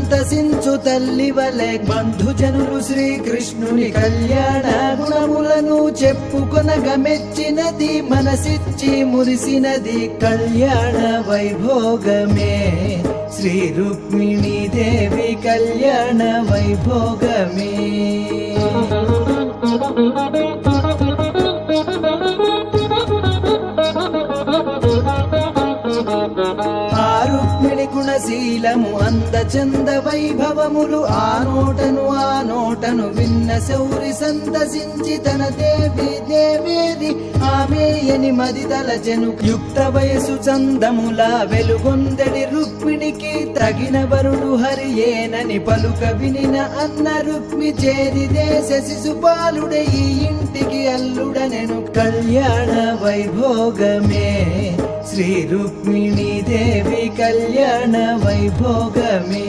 సంతసించు తల్లి వలె బంధుజనులు శ్రీకృష్ణుని కళ్యాణ గుణములను చెప్పుకొనగా మెచ్చినది మనసిచ్చి మురిసినది కళ్యాణ వైభోగమే శ్రీ రుక్మిణీ దేవి కళ్యాణ వైభోగమే ఆ రుక్మిణి గుణశీలము అందచంద వైభవములు ఆ నోటను విన్న శౌరి సంతసించి తన దేవి దేవేది ఆమెయని మది తలచెను యుక్త వయసు చందములా వెలుగొందడి రుక్మిణికి తగిన వరుడు హరియేనని పలుక వినిన అన్న రుక్మి చేరిదే శిశుపాలుడే ఈ ఇంటికి అల్లుడనెను కళ్యాణ వైభోగమే శ్రీ రుక్మిణీ దేవి కళ్యాణ వైభోగమే।